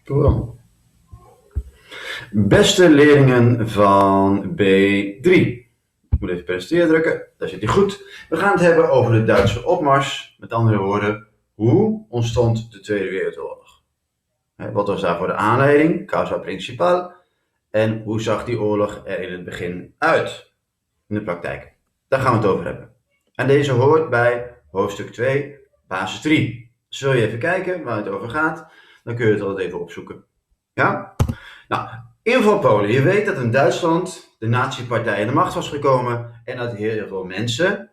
Cool. Beste leerlingen van B3. Ik moet even presteren drukken, daar zit hij goed. We gaan het hebben over de Duitse opmars. Met andere woorden, hoe ontstond de Tweede Wereldoorlog? Wat was daarvoor de aanleiding, causa principal? En hoe zag die oorlog er in het begin uit, in de praktijk? Daar gaan we het over hebben. En deze hoort bij hoofdstuk 2, basis 3. Zul je even kijken waar het over gaat, dan kun je het altijd even opzoeken. Ja? Nou, inval Polen. Je weet dat in Duitsland de nazi-partij aan de macht was gekomen en dat heel veel mensen,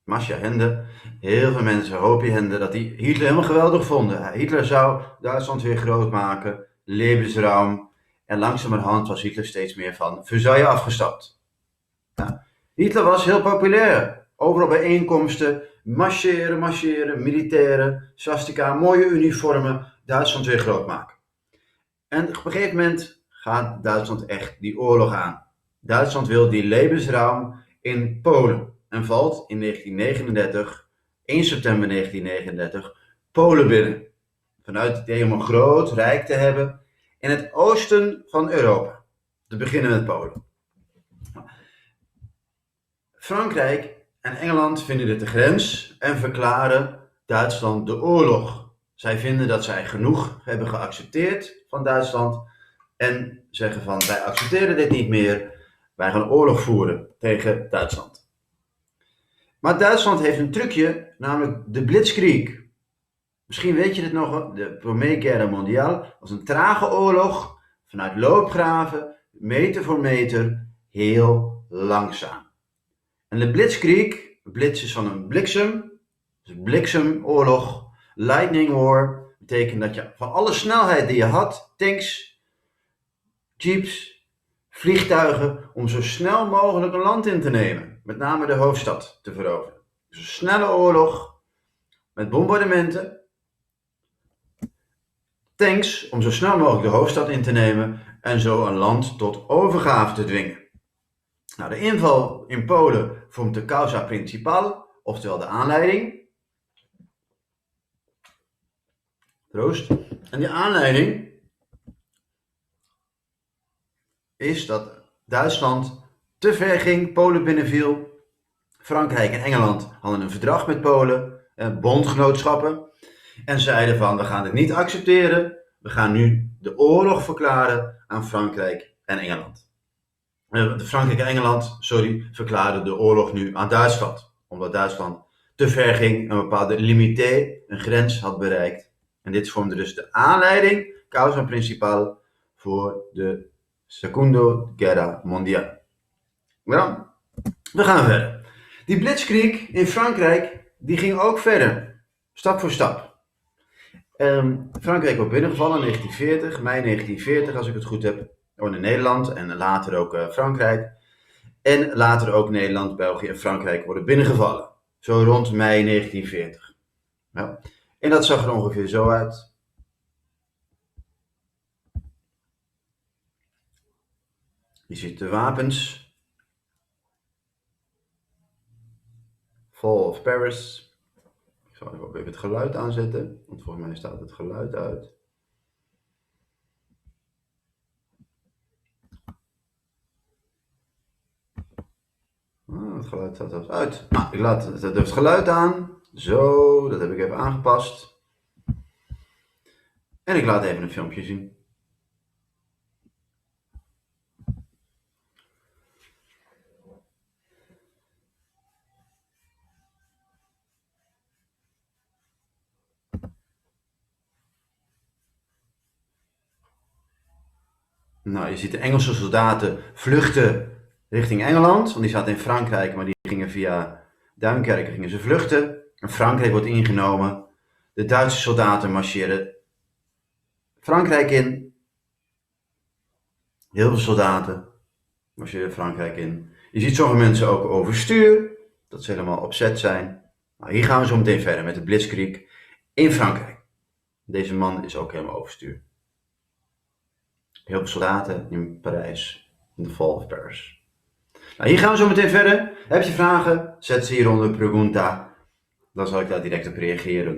Mascha Hende, heel veel mensen, hoopje Hende, dat die Hitler helemaal geweldig vonden. Hitler zou Duitsland weer groot maken, levensruim, en langzamerhand was Hitler steeds meer van Versailles afgestapt. Hitler was heel populair, overal bijeenkomsten, marcheren, militairen, swastika, mooie uniformen, Duitsland weer groot maken. En op een gegeven moment gaat Duitsland echt die oorlog aan. Duitsland wil die levensruim in Polen en valt in 1939, 1 september 1939, Polen binnen. Vanuit het idee om een groot rijk te hebben in het oosten van Europa. Te beginnen met Polen. Frankrijk en Engeland vinden dit de grens en verklaren Duitsland de oorlog. Zij vinden dat zij genoeg hebben geaccepteerd van Duitsland en zeggen van wij accepteren dit niet meer, wij gaan oorlog voeren tegen Duitsland. Maar Duitsland heeft een trucje, namelijk de Blitzkrieg. Misschien weet je het nog, de Première Guerre Mondiale was een trage oorlog vanuit loopgraven, meter voor meter, heel langzaam. En de Blitzkrieg, blitz is van een bliksem, dus bliksemoorlog, lightning war, betekent dat je van alle snelheid die je had, tanks, jeeps, vliegtuigen, om zo snel mogelijk een land in te nemen, met name de hoofdstad te veroveren. Dus een snelle oorlog, met bombardementen, tanks, om zo snel mogelijk de hoofdstad in te nemen en zo een land tot overgave te dwingen. Nou, de inval in Polen vormt de causa principal, oftewel de aanleiding. Proost. En die aanleiding is dat Duitsland te ver ging, Polen binnenviel. Frankrijk en Engeland hadden een verdrag met Polen, bondgenootschappen, en zeiden van we gaan het niet accepteren, we gaan nu de oorlog verklaren aan Frankrijk en Engeland. Frankrijk en Engeland, verklaarden de oorlog nu aan Duitsland. Omdat Duitsland te ver ging, een bepaalde limité, een grens had bereikt. En dit vormde dus de aanleiding, causa principal, voor de Seconde Guerra Mondiale. Nou, we gaan verder. Die Blitzkrieg in Frankrijk, die ging ook verder. Stap voor stap. Frankrijk wordt binnengevallen in 1940, mei 1940 als ik het goed heb. In Nederland en later ook Frankrijk. En later ook Nederland, België en Frankrijk worden binnengevallen. Zo rond mei 1940. Ja. En dat zag er ongeveer zo uit. Je ziet de wapens. Fall of Paris. Ik zal even het geluid aanzetten, want volgens mij staat het geluid uit. Het geluid staat zelfs uit. Nou, ik laat het geluid aan. Zo, dat heb ik even aangepast. En ik laat even een filmpje zien. Nou, je ziet de Engelse soldaten vluchten richting Engeland, want die zaten in Frankrijk, maar die gingen via Duinkerken gingen ze vluchten. En Frankrijk wordt ingenomen. De Duitse soldaten marcheren Frankrijk in. Heel veel soldaten marcheren Frankrijk in. Je ziet sommige mensen ook overstuur, dat ze helemaal opzet zijn. Nou, hier gaan we zo meteen verder met de Blitzkrieg in Frankrijk. Deze man is ook helemaal overstuur. Heel veel soldaten in Parijs, in de Fall of Paris. Nou, hier gaan we zo meteen verder. Heb je vragen? Zet ze hieronder, pregunta. Dan zal ik daar direct op reageren.